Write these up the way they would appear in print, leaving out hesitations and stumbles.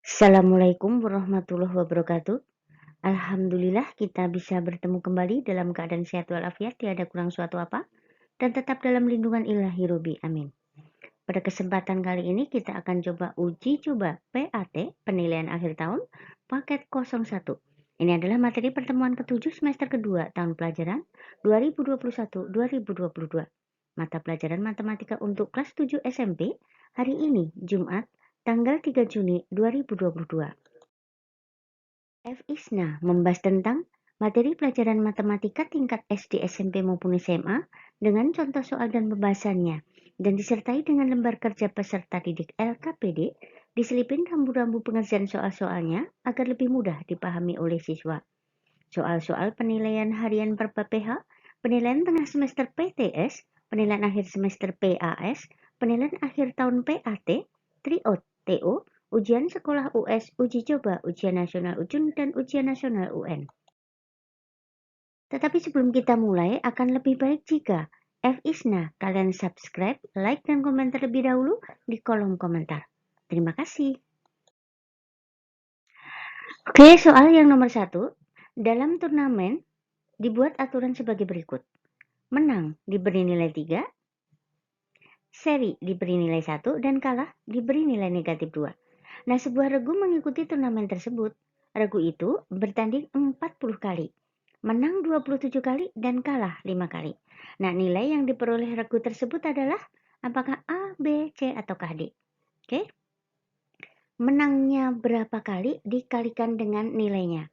Assalamualaikum warahmatullahi wabarakatuh. Alhamdulillah kita bisa bertemu kembali dalam keadaan sehat walafiat, tiada kurang suatu apa, dan tetap dalam lindungan ilahi Robi. Amin. Pada kesempatan kali ini kita akan coba uji coba PAT, penilaian akhir tahun, paket 01. Ini adalah materi pertemuan ke-7 semester kedua tahun pelajaran 2021-2022. Mata pelajaran matematika untuk kelas 7 SMP hari ini, Jumat, tanggal 3 Juni 2022. F-ISNA membahas tentang materi pelajaran matematika tingkat SD, SMP maupun SMA dengan contoh soal dan pembahasannya, dan disertai dengan lembar kerja peserta didik LKPD, diselipin rambu-rambu pengerjaan soal-soalnya agar lebih mudah dipahami oleh siswa. Soal-soal penilaian harian per PPH, penilaian tengah semester PTS, penilaian akhir semester PAS, penilaian akhir tahun PAT, TRIOT, TO, ujian sekolah US, uji coba, ujian nasional UJUN, dan ujian nasional UN. Tetapi sebelum kita mulai, akan lebih baik jika F-ISNA kalian subscribe, like, dan komentar lebih dahulu di kolom komentar. Terima kasih. Oke, soal yang nomor 1. Dalam turnamen, dibuat aturan sebagai berikut. Menang diberi nilai 3, seri diberi nilai 1, dan kalah diberi nilai negatif 2. Nah, sebuah regu mengikuti turnamen tersebut. Regu itu bertanding 40 kali, menang 27 kali, dan kalah 5 kali. Nah, nilai yang diperoleh regu tersebut adalah apakah A, B, C, ataukah D? Oke. Menangnya berapa kali dikalikan dengan nilainya,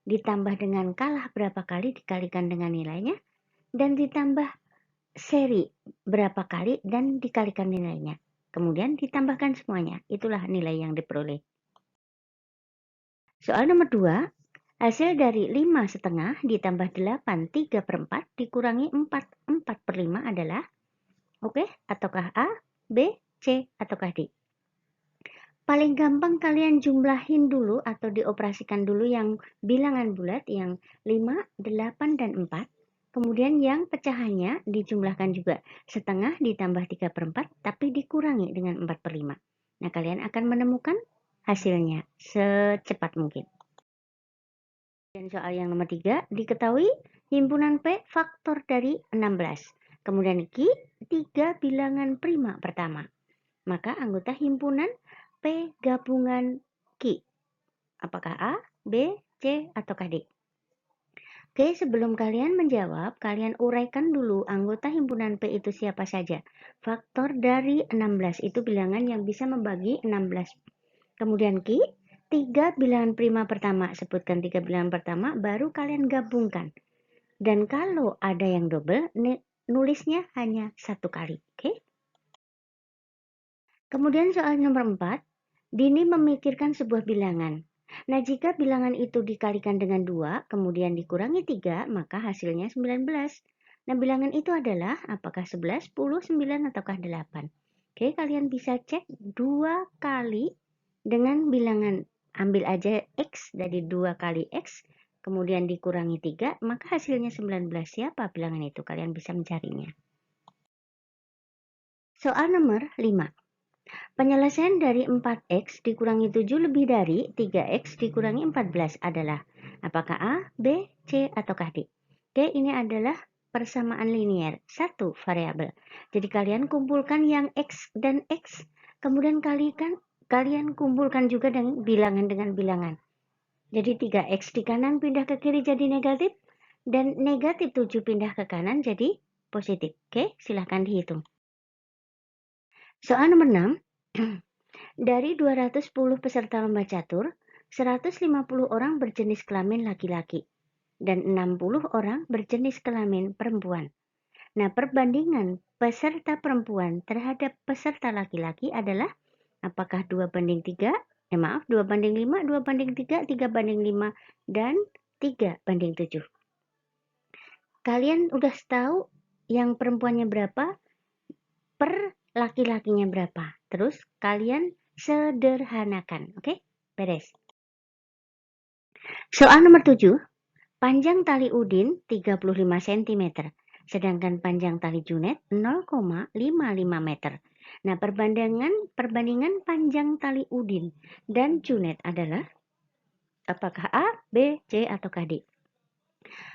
ditambah dengan kalah berapa kali dikalikan dengan nilainya, dan ditambah seri berapa kali dan dikalikan nilainya. Kemudian ditambahkan semuanya. Itulah nilai yang diperoleh. Soal nomor 2. Hasil dari 5,5 ditambah 8 3/4 dikurangi 4 4/5 adalah oke, ataukah A, B, C, ataukah D? Paling gampang kalian jumlahin dulu atau dioperasikan dulu yang bilangan bulat yang 5, 8, dan 4. Kemudian yang pecahannya dijumlahkan juga. Setengah ditambah 3/4 tapi dikurangi dengan 4/5. Nah, kalian akan menemukan hasilnya secepat mungkin. Dan soal yang nomor 3, diketahui himpunan P faktor dari 16. Kemudian Q 3 bilangan prima pertama. Maka anggota himpunan P gabungan Q. Apakah A, B, C, ataukah D? Oke, sebelum kalian menjawab, kalian uraikan dulu anggota himpunan P itu siapa saja. Faktor dari 16 itu bilangan yang bisa membagi 16. Kemudian Q, 3 bilangan prima pertama. Sebutkan 3 bilangan pertama, baru kalian gabungkan. Dan kalau ada yang double, nulisnya hanya 1 kali. Oke? Kemudian soal nomor 4, Dini memikirkan sebuah bilangan. Nah, jika bilangan itu dikalikan dengan 2, kemudian dikurangi 3, maka hasilnya 19. Nah, bilangan itu adalah apakah 11, 10, 9, ataukah 8? Oke, kalian bisa cek 2 kali dengan bilangan. Ambil aja X dari 2 kali X, kemudian dikurangi 3, maka hasilnya 19. Siapa bilangan itu? Kalian bisa mencarinya. Soal nomor 5. Penyelesaian dari 4x dikurangi 7 lebih dari 3x dikurangi 14 adalah apakah A, B, C, ataukah D? Oke, ini adalah persamaan linier, satu variabel. Jadi kalian kumpulkan yang x dan x, kemudian kalian kumpulkan juga dengan bilangan. Jadi 3x di kanan pindah ke kiri jadi negatif, dan negatif 7 pindah ke kanan jadi positif. Oke, silahkan dihitung. Soal nomor 6. Dari 210 peserta lomba catur, 150 orang berjenis kelamin laki-laki dan 60 orang berjenis kelamin perempuan. Nah, perbandingan peserta perempuan terhadap peserta laki-laki adalah apakah 2/3? 2/5, 2/3, 3/5, dan 3/7. Kalian udah tahu yang perempuannya berapa per laki-lakinya berapa. Terus kalian sederhanakan, oke? Beres. Soal nomor 7, panjang tali udin 35 cm, sedangkan panjang tali junet 0,55 meter. Nah, perbandingan panjang tali Udin dan Junet adalah apakah A, B, C, ataukah D?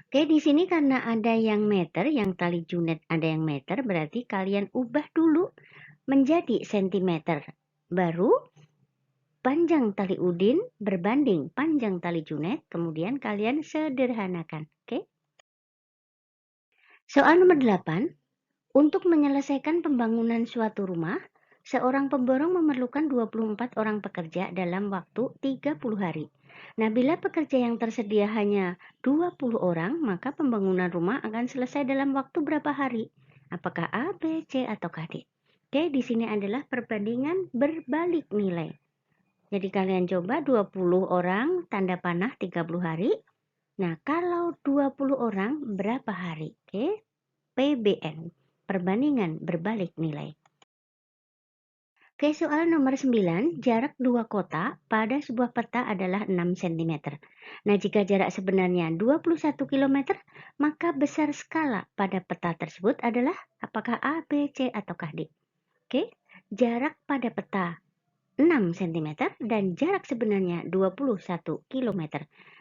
Oke, di sini karena ada yang meter, yang tali Junet ada yang meter, berarti kalian ubah dulu menjadi sentimeter. Baru panjang tali Udin berbanding panjang tali Junet, kemudian kalian sederhanakan. Oke. Soal nomor 8. Untuk menyelesaikan pembangunan suatu rumah, seorang pemborong memerlukan 24 orang pekerja dalam waktu 30 hari. Nah, bila pekerja yang tersedia hanya 20 orang, maka pembangunan rumah akan selesai dalam waktu berapa hari? Apakah A, B, C, atau D? Oke, di sini adalah perbandingan berbalik nilai. Jadi kalian coba 20 orang tanda panah 30 hari. Nah, kalau 20 orang berapa hari? Oke, PBN. Perbandingan berbalik nilai. Oke, soal nomor 9, jarak dua kota pada sebuah peta adalah 6 cm. Nah, jika jarak sebenarnya 21 km, maka besar skala pada peta tersebut adalah apakah A, B, C, ataukah D? Oke, jarak pada peta 6 cm dan jarak sebenarnya 21 km.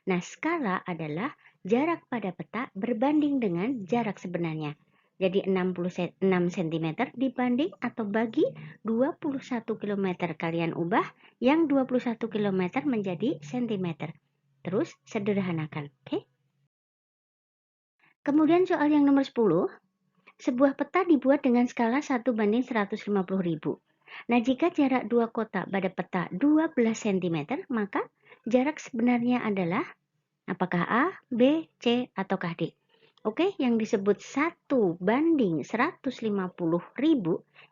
Nah, skala adalah jarak pada peta berbanding dengan jarak sebenarnya. Jadi 6 cm dibanding atau bagi 21 km kalian ubah yang 21 km menjadi cm. Terus sederhanakan, oke? Kemudian soal yang nomor 10, sebuah peta dibuat dengan skala 1:150.000. Nah, jika jarak dua kota pada peta 12 cm, maka jarak sebenarnya adalah apakah A, B, C, ataukah D? Oke, yang disebut 1:150.000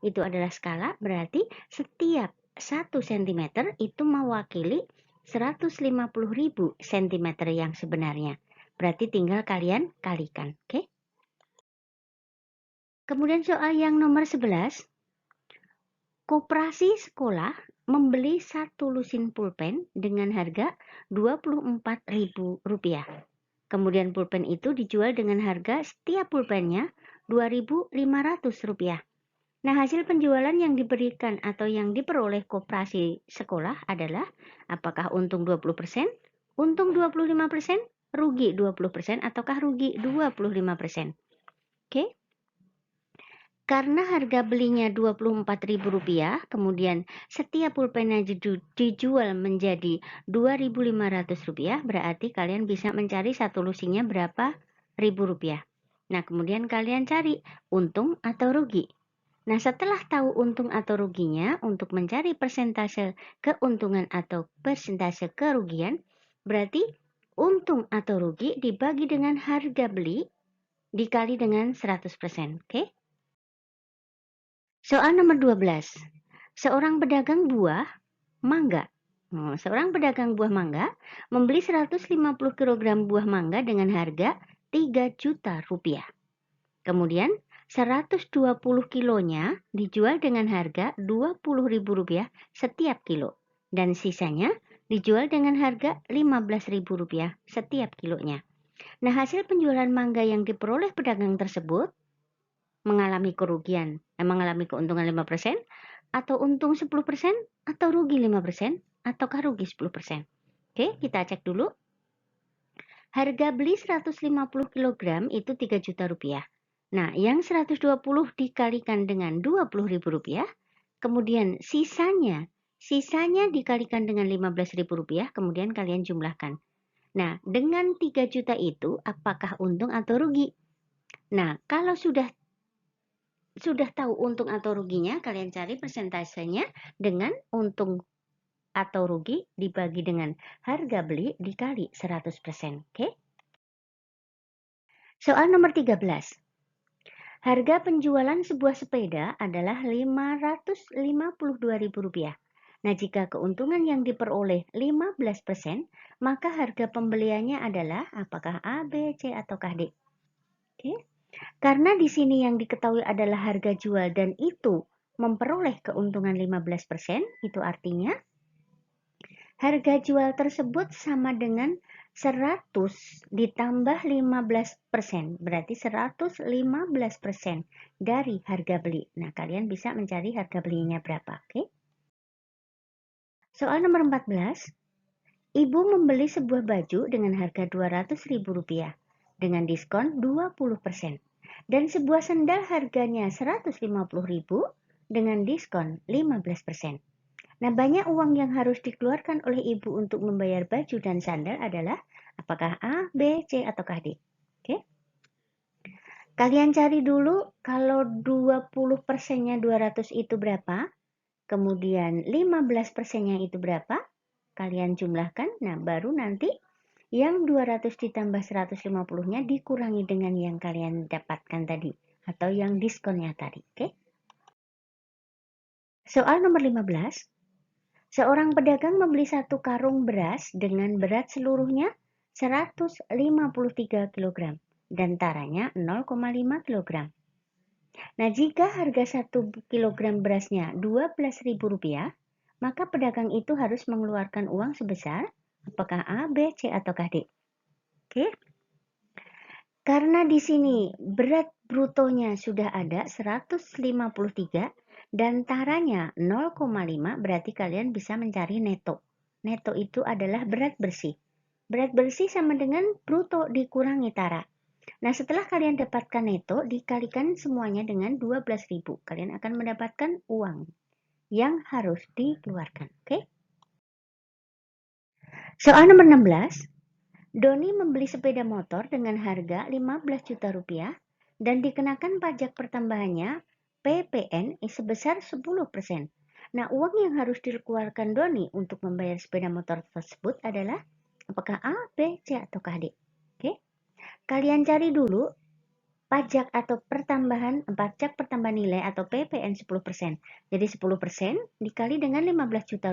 itu adalah skala, berarti setiap 1 cm itu mewakili 150.000 cm yang sebenarnya. Berarti tinggal kalian kalikan, oke? Kemudian soal yang nomor 11, koperasi sekolah membeli satu lusin pulpen dengan harga Rp24.000. Kemudian pulpen itu dijual dengan harga setiap pulpennya Rp2.500. Nah, hasil penjualan yang diberikan atau yang diperoleh koperasi sekolah adalah apakah untung 20%, untung 25%, rugi 20%, ataukah rugi 25%. Oke? Karena harga belinya Rp24.000, kemudian setiap pulpennya dijual menjadi Rp2.500, berarti kalian bisa mencari satu lusinnya berapa ribu rupiah. Nah, kemudian kalian cari untung atau rugi. Nah, setelah tahu untung atau ruginya, untuk mencari persentase keuntungan atau persentase kerugian, berarti untung atau rugi dibagi dengan harga beli dikali dengan 100%. Oke? Soal nomor 12. Seorang pedagang buah mangga. Seorang pedagang buah mangga membeli 150 kg buah mangga dengan harga Rp3 juta. Kemudian 120 kilonya dijual dengan harga Rp20.000 setiap kilo. Dan sisanya dijual dengan harga Rp15.000 setiap kilonya. Nah, hasil penjualan mangga yang diperoleh pedagang tersebut mengalami keuntungan 5%, atau untung 10%, atau rugi 5%, ataukah rugi 10%. Oke, kita cek dulu. Harga beli 150 kg itu Rp3 juta. Nah, yang 120 dikalikan dengan Rp20.000, kemudian sisanya dikalikan dengan Rp15.000, kemudian kalian jumlahkan. Nah, dengan 3 juta itu apakah untung atau rugi? Nah, kalau sudah tahu untung atau ruginya, kalian cari persentasenya dengan untung atau rugi dibagi dengan harga beli dikali 100%. Oke? Soal nomor 13. Harga penjualan sebuah sepeda adalah Rp552.000. Nah, jika keuntungan yang diperoleh 15%, maka harga pembeliannya adalah apakah A, B, C, ataukah D? Oke? Karena di sini yang diketahui adalah harga jual dan itu memperoleh keuntungan 15%, itu artinya harga jual tersebut sama dengan 100 ditambah 15%, berarti 115% dari harga beli. Nah, kalian bisa mencari harga belinya berapa, oke? Soal nomor 14. Ibu membeli sebuah baju dengan harga Rp200.000 dengan diskon 20% dan sebuah sendal harganya Rp150.000 dengan diskon 15%. Nah, banyak uang yang harus dikeluarkan oleh ibu untuk membayar baju dan sandal adalah apakah A, B, C, ataukah D? Oke. Kalian cari dulu kalau 20%-nya 200 itu berapa? Kemudian 15%-nya itu berapa? Kalian jumlahkan. Nah, baru nanti yang 200 ditambah 150-nya dikurangi dengan yang kalian dapatkan tadi atau yang diskonnya tadi, oke? Soal nomor 15. Seorang pedagang membeli satu karung beras dengan berat seluruhnya 153 kg dan taranya 0,5 kg. Nah, jika harga 1 kg berasnya Rp12.000, maka pedagang itu harus mengeluarkan uang sebesar apakah A, B, C, ataukah D? Oke. Karena di sini berat brutonya sudah ada 153 dan taranya 0,5, berarti kalian bisa mencari neto. Neto itu adalah berat bersih. Berat bersih sama dengan bruto dikurangi tara. Nah, setelah kalian dapatkan neto, dikalikan semuanya dengan 12.000. Kalian akan mendapatkan uang yang harus dikeluarkan. Oke? Soal nomor 16. Doni membeli sepeda motor dengan harga Rp15 juta dan dikenakan pajak pertambahannya PPN sebesar 10%. Nah, uang yang harus dikeluarkan Doni untuk membayar sepeda motor tersebut adalah apakah A, B, C, ataukah D? Oke. Kalian cari dulu pajak atau pajak pertambahan nilai atau PPN 10%. Jadi 10% dikali dengan Rp15 juta.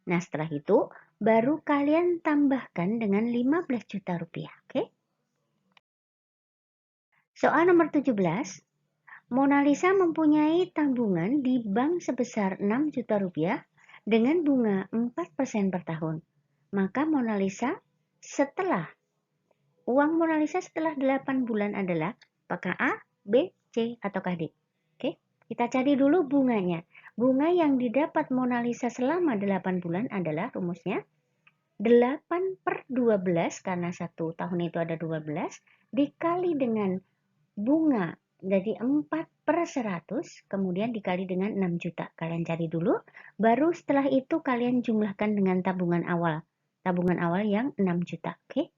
Nah, setelah itu baru kalian tambahkan dengan Rp15 juta, oke? Soal nomor 17. Mona Lisa mempunyai tabungan di bank sebesar Rp6 juta dengan bunga 4% per tahun. Maka uang Mona Lisa setelah 8 bulan adalah apakah A, B, C, ataukah D? Oke, kita cari dulu bunganya. Bunga yang didapat Mona Lisa selama 8 bulan adalah rumusnya 8/12 karena 1 tahun itu ada 12 dikali dengan bunga jadi 4/100 kemudian dikali dengan 6 juta. Kalian cari dulu, baru setelah itu kalian jumlahkan dengan tabungan awal. Tabungan awal yang 6 juta, oke?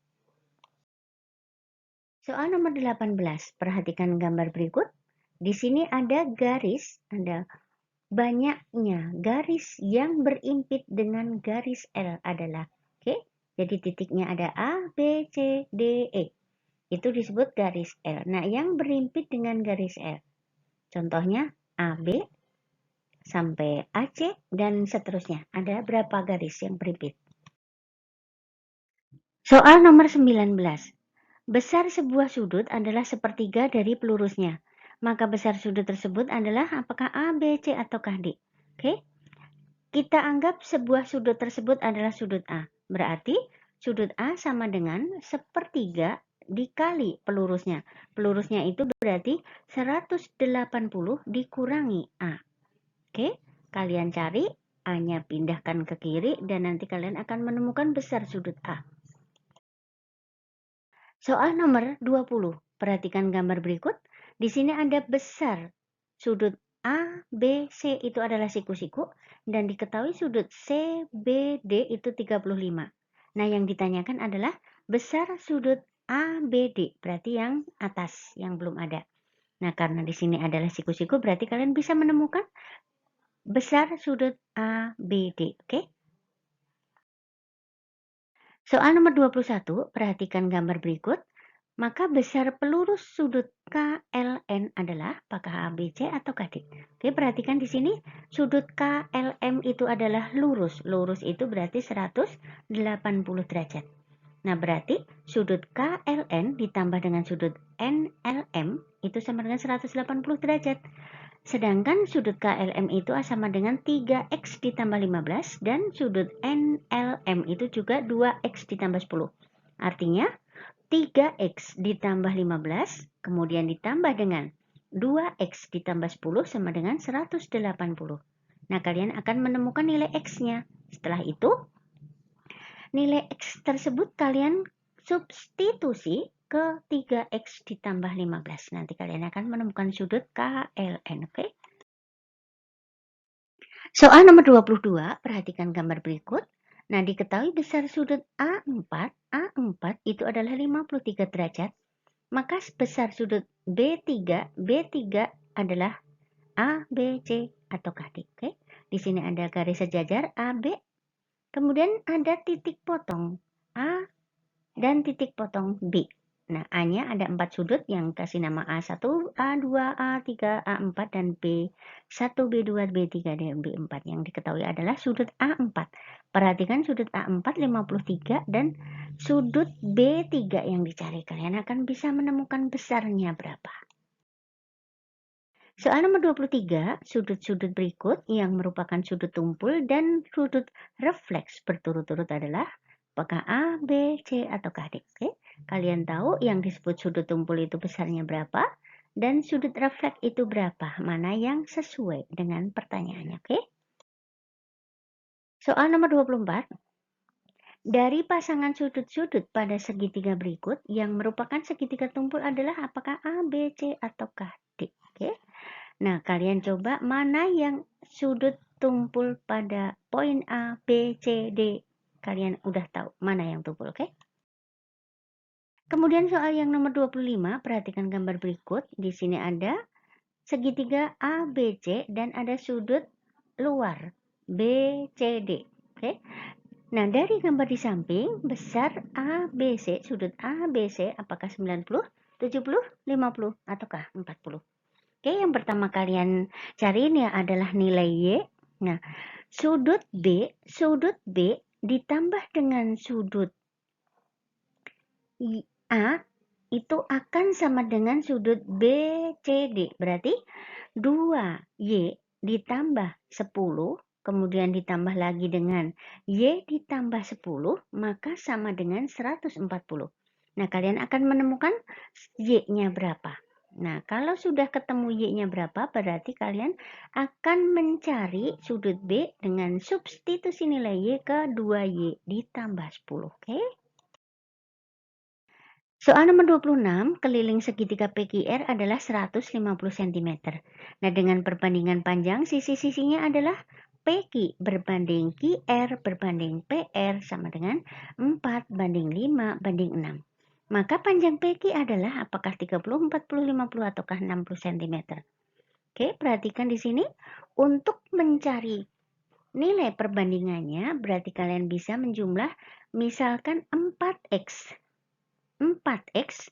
Soal nomor 18, perhatikan gambar berikut. Di sini ada garis, ada banyaknya garis yang berimpit dengan garis L adalah, oke? Jadi titiknya ada A, B, C, D, E. Itu disebut garis L. Nah, yang berimpit dengan garis L. Contohnya AB sampai AC dan seterusnya. Ada berapa garis yang berimpit? Soal nomor 19. Besar sebuah sudut adalah sepertiga dari pelurusnya. Maka besar sudut tersebut adalah apakah A, B, C, ataukah D? Oke? Kita anggap sebuah sudut tersebut adalah sudut A. Berarti sudut A sama dengan sepertiga dikali pelurusnya. Pelurusnya itu berarti 180 dikurangi A. Oke, kalian cari A-nya pindahkan ke kiri dan nanti kalian akan menemukan besar sudut A. Soal nomor 20. Perhatikan gambar berikut. Di sini ada besar sudut A, B, C itu adalah siku-siku dan diketahui sudut C, B, D itu 35. Nah, yang ditanyakan adalah besar sudut A, B, D, berarti yang atas, yang belum ada. Nah, karena di sini adalah siku-siku, berarti kalian bisa menemukan besar sudut A, B, D, oke? Soal nomor 21, perhatikan gambar berikut. Maka besar pelurus sudut KLN adalah apakah A, B, C, atau D? Oke, perhatikan di sini sudut KLM itu adalah lurus. Lurus itu berarti 180 derajat. Nah, berarti sudut KLN ditambah dengan sudut NLM itu sama dengan 180 derajat. Sedangkan sudut KLM itu sama dengan 3X ditambah 15 dan sudut NLM itu juga 2X ditambah 10. Artinya 3X ditambah 15 kemudian ditambah dengan 2X ditambah 10 sama dengan 180. Nah, kalian akan menemukan nilai X-nya. Setelah itu, nilai X tersebut kalian substitusi ke 3X ditambah 15. Nanti kalian akan menemukan sudut KLN, oke? Soal nomor 22, perhatikan gambar berikut. Nah, diketahui besar sudut A4 itu adalah 53 derajat. Maka besar sudut B3 adalah A, B, C, ataukah D. Oke? Di sini ada garis sejajar AB. Kemudian ada titik potong A dan titik potong B. Nah, A-nya ada 4 sudut yang kasih nama A1, A2, A3, A4, dan B1, B2, B3, dan B4. Yang diketahui adalah sudut A4. Perhatikan sudut A4 53 dan sudut B3 yang dicari. Kalian akan bisa menemukan besarnya berapa. Soal nomor 23, sudut-sudut berikut yang merupakan sudut tumpul dan sudut refleks berturut-turut adalah apakah A, B, C, atau D? Oke, kalian tahu yang disebut sudut tumpul itu besarnya berapa dan sudut refleks itu berapa? Mana yang sesuai dengan pertanyaannya, oke? Soal nomor 24. Dari pasangan sudut-sudut pada segitiga berikut yang merupakan segitiga tumpul adalah apakah A, B, C, ataukah D? Oke. Nah, kalian coba mana yang sudut tumpul pada poin A, B, C, D. Kalian udah tahu mana yang tumpul, oke? Kemudian soal yang nomor 25, perhatikan gambar berikut. Di sini ada segitiga A, B, C dan ada sudut luar B, C, D. Oke? Nah, dari gambar di samping, besar A, B, C, sudut A, B, C, apakah 90, 70, 50, ataukah 40? Oke, yang pertama kalian cari ini adalah nilai Y. Nah, sudut B ditambah dengan sudut A itu akan sama dengan sudut BCD. Berarti 2Y ditambah 10, kemudian ditambah lagi dengan Y ditambah 10, maka sama dengan 140. Nah, kalian akan menemukan Y-nya berapa. Nah, kalau sudah ketemu Y-nya berapa, berarti kalian akan mencari sudut B dengan substitusi nilai Y ke 2Y ditambah 10. Oke? Soal nomor 26, keliling segitiga PQR adalah 150 cm. Nah, dengan perbandingan panjang, sisi-sisinya adalah PQ berbanding QR berbanding PR sama dengan 4 banding 5 banding 6. Maka panjang PQ adalah apakah 30, 40, 50, ataukah 60 cm. Oke, perhatikan di sini. Untuk mencari nilai perbandingannya, berarti kalian bisa menjumlah misalkan 4X. 4X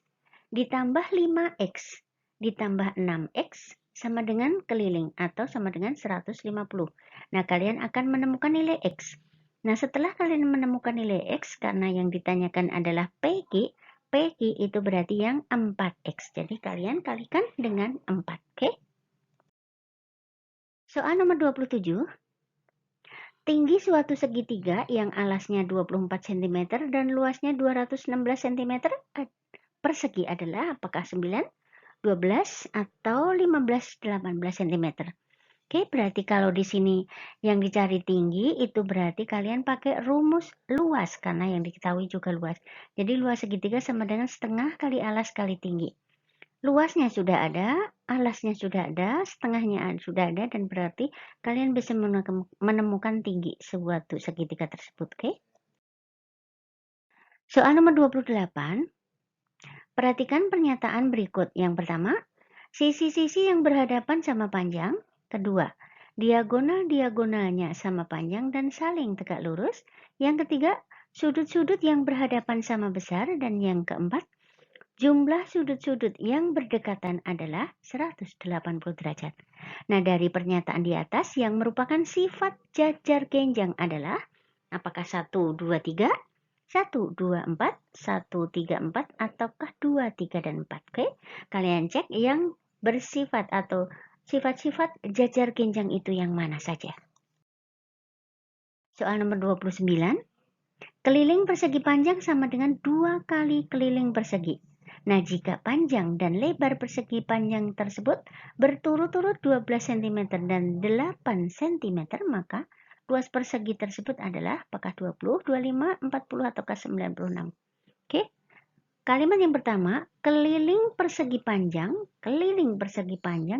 ditambah 5X ditambah 6X sama dengan keliling atau sama dengan 150. Nah, kalian akan menemukan nilai X. Nah, setelah kalian menemukan nilai X, karena yang ditanyakan adalah PQ itu berarti yang 4X. Jadi, kalian kalikan dengan 4. Oke? Soal nomor 27. Tinggi suatu segitiga yang alasnya 24 cm dan luasnya 216 cm persegi adalah apakah 9, 12, atau 15, 18 cm. Oke, berarti kalau di sini yang dicari tinggi itu berarti kalian pakai rumus luas karena yang diketahui juga luas. Jadi luas segitiga sama dengan setengah kali alas kali tinggi. Luasnya sudah ada, alasnya sudah ada, setengahnya sudah ada, dan berarti kalian bisa menemukan tinggi suatu segitiga tersebut. Oke? Soal nomor 28. Perhatikan pernyataan berikut. Yang pertama, sisi-sisi yang berhadapan sama panjang. Kedua, diagonal-diagonalnya sama panjang dan saling tegak lurus. Yang ketiga, sudut-sudut yang berhadapan sama besar. Dan yang keempat, jumlah sudut-sudut yang berdekatan adalah 180 derajat. Nah, dari pernyataan di atas yang merupakan sifat jajar genjang adalah apakah 1, 2, 3, 1, 2, 4, 1, 3, 4, ataukah 2, 3, dan 4. Oke, kalian cek yang bersifat atau Sifat-sifat jajar genjang itu yang mana saja? Soal nomor 29. Keliling persegi panjang sama dengan 2 kali keliling persegi. Nah, jika panjang dan lebar persegi panjang tersebut berturut-turut 12 cm dan 8 cm, maka luas persegi tersebut adalah apakah 20, 25, 40, ataukah 96. Oke. Kalimat yang pertama, keliling persegi panjang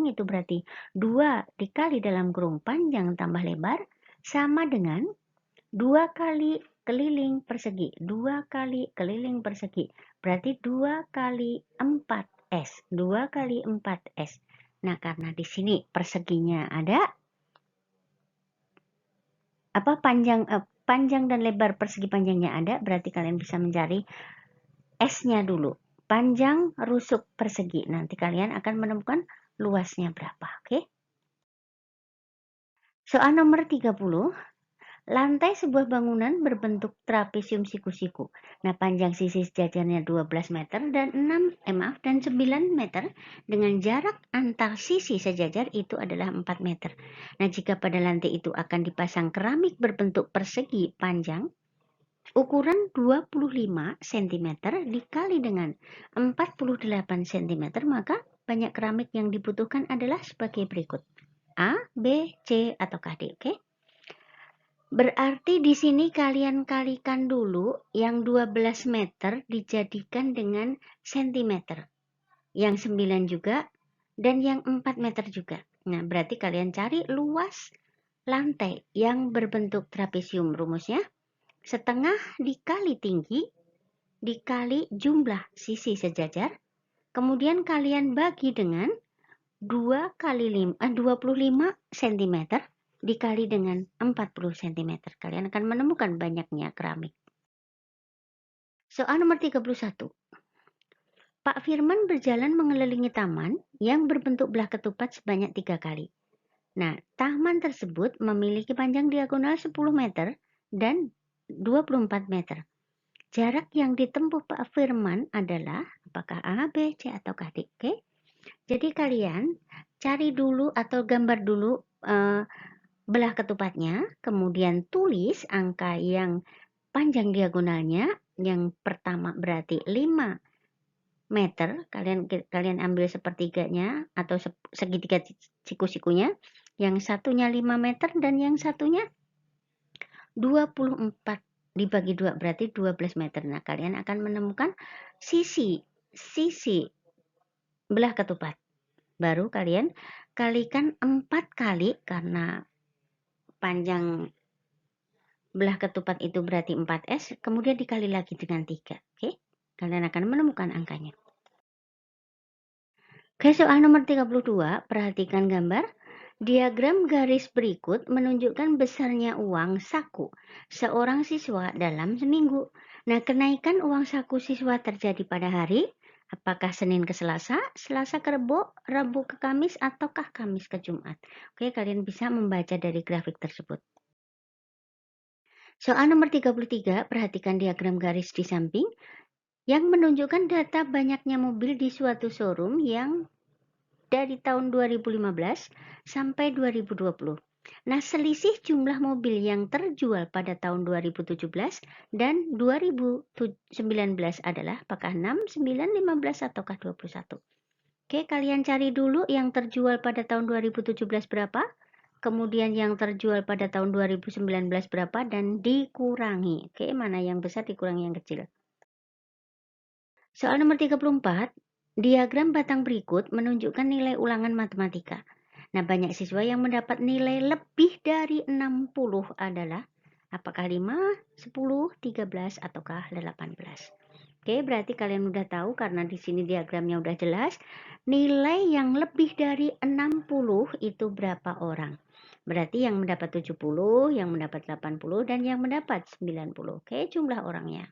itu berarti 2 dikali dalam kurung panjang tambah lebar sama dengan 2 kali keliling persegi. 2 kali keliling persegi. Berarti 2 kali 4S. 2 kali 4S. Nah, karena di sini perseginya ada, panjang dan lebar persegi panjangnya ada, berarti kalian bisa mencari S-nya dulu. Panjang rusuk persegi. Nanti kalian akan menemukan luasnya berapa. Oke? Soal nomor 30. Lantai sebuah bangunan berbentuk trapesium siku-siku. Nah, panjang sisi sejajarnya 12 meter dan 9 meter dengan jarak antar sisi sejajar itu adalah 4 meter. Nah, jika pada lantai itu akan dipasang keramik berbentuk persegi panjang ukuran 25 cm dikali dengan 48 cm, maka banyak keramik yang dibutuhkan adalah sebagai berikut. A, B, C, atau D. Oke? Berarti di sini kalian kalikan dulu yang 12 meter dijadikan dengan sentimeter. Yang 9 juga dan yang 4 meter juga. Nah, berarti kalian cari luas lantai yang berbentuk trapesium. Rumusnya setengah dikali tinggi dikali jumlah sisi sejajar. Kemudian kalian bagi dengan 2 kali 25 cm dikali dengan 40 cm. Kalian akan menemukan banyaknya keramik. Soal nomor 31. Pak Firman berjalan mengelilingi taman yang berbentuk belah ketupat sebanyak 3 kali. Nah, taman tersebut memiliki panjang diagonal 10 meter dan 24 meter. Jarak yang ditempuh Pak Firman adalah apakah A, B, C, atau D? Oke? Jadi kalian cari dulu atau gambar dulu belah ketupatnya, kemudian tulis angka yang panjang diagonalnya. Yang pertama berarti 5 meter, kalian ambil sepertiganya atau segitiga siku-sikunya. Yang satunya 5 meter dan yang satunya 24 dibagi 2 berarti 12 meter. Nah, kalian akan menemukan sisi belah ketupat. Baru kalian kalikan 4 kali karena panjang belah ketupat itu berarti 4S, kemudian dikali lagi dengan 3. Oke? Kalian akan menemukan angkanya. Oke, soal nomor 32, perhatikan gambar. Diagram garis berikut menunjukkan besarnya uang saku seorang siswa dalam seminggu. Nah, kenaikan uang saku siswa terjadi pada hari, apakah Senin ke Selasa, Selasa ke Rebo, Rabu ke Kamis, ataukah Kamis ke Jumat? Oke, kalian bisa membaca dari grafik tersebut. Soal nomor 33, perhatikan diagram garis di samping yang menunjukkan data banyaknya mobil di suatu showroom yang dari tahun 2015 sampai 2020. Nah, selisih jumlah mobil yang terjual pada tahun 2017 dan 2019 adalah apakah 6, 9, 15, ataukah 21? Oke, kalian cari dulu yang terjual pada tahun 2017 berapa? Kemudian yang terjual pada tahun 2019 berapa dan dikurangi. Oke, mana yang besar dikurangi yang kecil. Soal nomor 34, diagram batang berikut menunjukkan nilai ulangan matematika. Nah, banyak siswa yang mendapat nilai lebih dari 60 adalah apakah 5, 10, 13, ataukah 18. Oke, berarti kalian udah tahu karena di sini diagramnya udah jelas. Nilai yang lebih dari 60 itu berapa orang? Berarti yang mendapat 70, yang mendapat 80, dan yang mendapat 90. Oke, jumlah orangnya.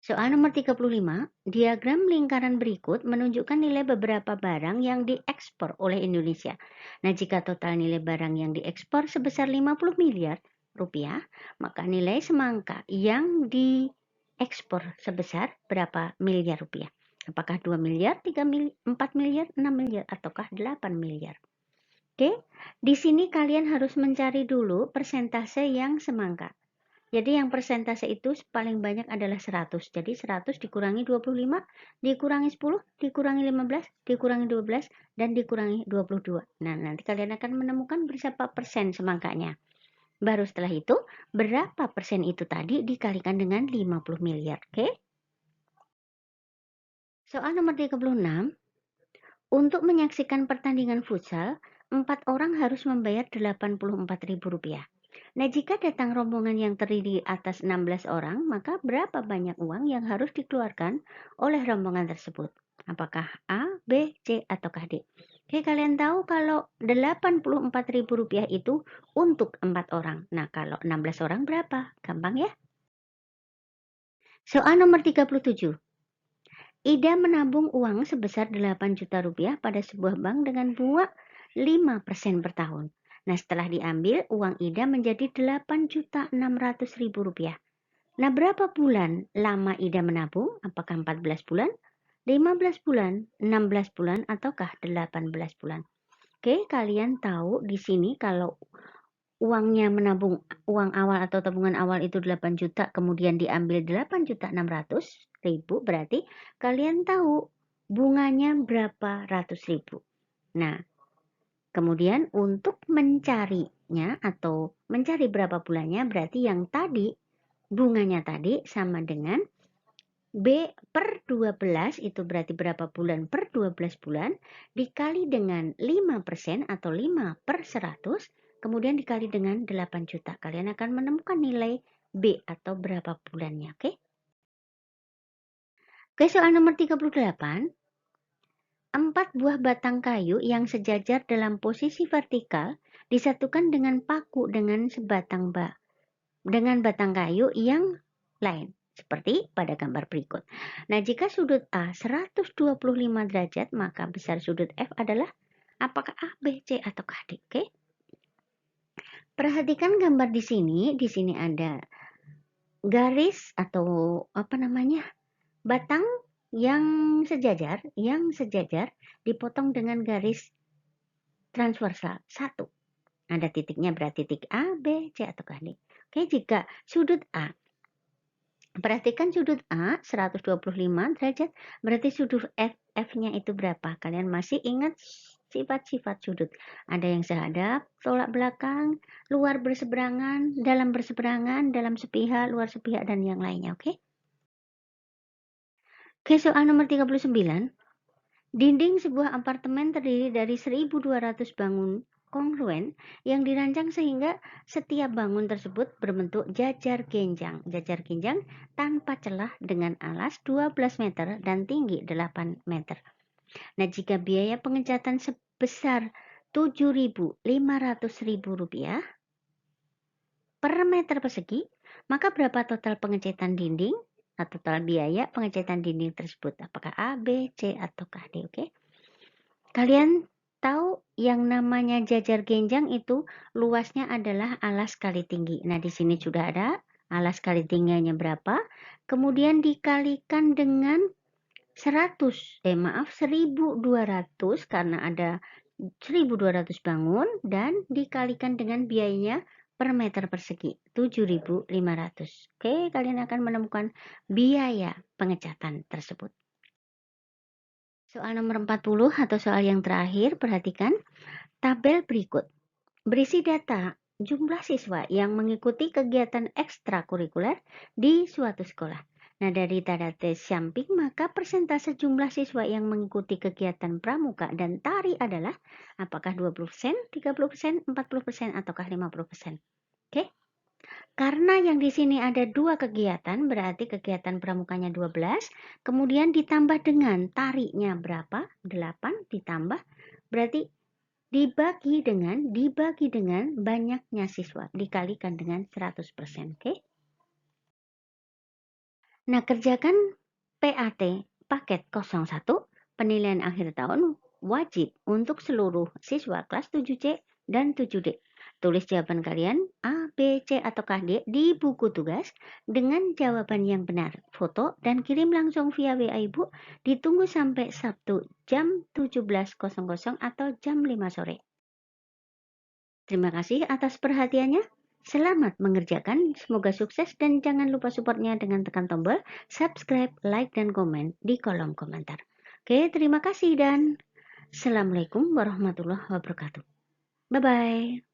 Soal nomor 35, diagram lingkaran berikut menunjukkan nilai beberapa barang yang diekspor oleh Indonesia. Nah, jika total nilai barang yang diekspor sebesar 50 miliar rupiah, maka nilai semangka yang diekspor sebesar berapa miliar rupiah? Apakah 2 miliar, 3 miliar, 4 miliar, 6 miliar, ataukah 8 miliar? Oke, di sini kalian harus mencari dulu persentase yang semangka. Jadi yang persentase itu paling banyak adalah 100. Jadi 100 dikurangi 25, dikurangi 10, dikurangi 15, dikurangi 12, dan dikurangi 22. Nah, nanti kalian akan menemukan berapa persen semangkanya. Baru setelah itu, berapa persen itu tadi dikalikan dengan 50 miliar. Oke? Soal nomor 36. Untuk menyaksikan pertandingan futsal, 4 orang harus membayar Rp84.000. Nah, jika datang rombongan yang terdiri atas 16 orang, maka berapa banyak uang yang harus dikeluarkan oleh rombongan tersebut? Apakah A, B, C, ataukah D? Oke, kalian tahu kalau Rp84.000 itu untuk 4 orang. Nah, kalau 16 orang berapa? Gampang ya? Soal nomor 37. Ida menabung uang sebesar 8 juta rupiah pada sebuah bank dengan bunga 5% per tahun. Nah, setelah diambil, uang Ida menjadi Rp8.600.000. Nah, berapa bulan lama Ida menabung? Apakah 14 bulan, 15 bulan, 16 bulan, ataukah 18 bulan? Oke, kalian tahu di sini kalau uangnya menabung uang awal atau tabungan awal itu 8 juta, kemudian diambil 8.600.000, berarti kalian tahu bunganya berapa ratus ribu. Nah, kemudian untuk mencarinya atau mencari berapa bulannya, berarti yang tadi bunganya tadi sama dengan B per 12, itu berarti berapa bulan per 12 bulan, dikali dengan 5% atau 5 per 100, kemudian dikali dengan 8 juta. Kalian akan menemukan nilai B atau berapa bulannya, oke? Oke, soal nomor 38. 4 buah batang kayu yang sejajar dalam posisi vertikal disatukan dengan paku dengan batang kayu yang lain, seperti pada gambar berikut. Nah, jika sudut A 125 derajat, maka besar sudut F adalah apakah A, B, C, atau D? Oke. Perhatikan gambar di sini. Di sini ada garis atau batang yang sejajar dipotong dengan garis transversal 1. Ada titiknya, berarti titik A, B, C, atau D. Oke, jika sudut A, perhatikan sudut A 125 derajat, berarti sudut F-nya itu berapa? Kalian masih ingat sifat-sifat sudut? Ada yang sehadap, tolak belakang, luar berseberangan, dalam sepihak, luar sepihak, dan yang lainnya, oke? Oke, soal nomor 39. Dinding sebuah apartemen terdiri dari 1.200 bangun kongruen yang dirancang sehingga setiap bangun tersebut berbentuk jajar genjang. Jajar genjang tanpa celah dengan alas 12 meter dan tinggi 8 meter. Nah, jika biaya pengecatan sebesar Rp7.500.000 per meter persegi, maka berapa total pengecatan dinding? Total biaya pengecatan dinding tersebut, apakah A, B, C, ataukah D? Oke. Kalian tahu yang namanya jajar genjang itu luasnya adalah alas kali tinggi. Nah, di sini sudah ada alas kali tingginya berapa, kemudian dikalikan dengan 1.200 karena ada 1.200 bangun, dan dikalikan dengan biayanya per meter persegi 7.500. Oke, kalian akan menemukan biaya pengecatan tersebut. Soal nomor 40 atau soal yang terakhir, perhatikan tabel berikut. Berisi data jumlah siswa yang mengikuti kegiatan ekstrakurikuler di suatu sekolah. Nah, dari tanda tes samping, maka persentase jumlah siswa yang mengikuti kegiatan pramuka dan tari adalah apakah 20%, 30%, 40%, ataukah 50%? Oke. Karena yang di sini ada 2 kegiatan, berarti kegiatan pramukanya 12, kemudian ditambah dengan tarinya berapa? 8 ditambah, berarti dibagi dengan banyaknya siswa, dikalikan dengan 100%, oke? Nah, kerjakan PAT paket 01 penilaian akhir tahun wajib untuk seluruh siswa kelas 7C dan 7D. Tulis jawaban kalian A, B, C, ataukah D di buku tugas dengan jawaban yang benar. Foto dan kirim langsung via WA Ibu. Ditunggu sampai Sabtu jam 17.00 atau jam 5 sore. Terima kasih atas perhatiannya. Selamat mengerjakan, semoga sukses dan jangan lupa supportnya dengan tekan tombol subscribe, like, dan komen di kolom komentar. Oke, terima kasih dan Assalamualaikum warahmatullahi wabarakatuh. Bye-bye.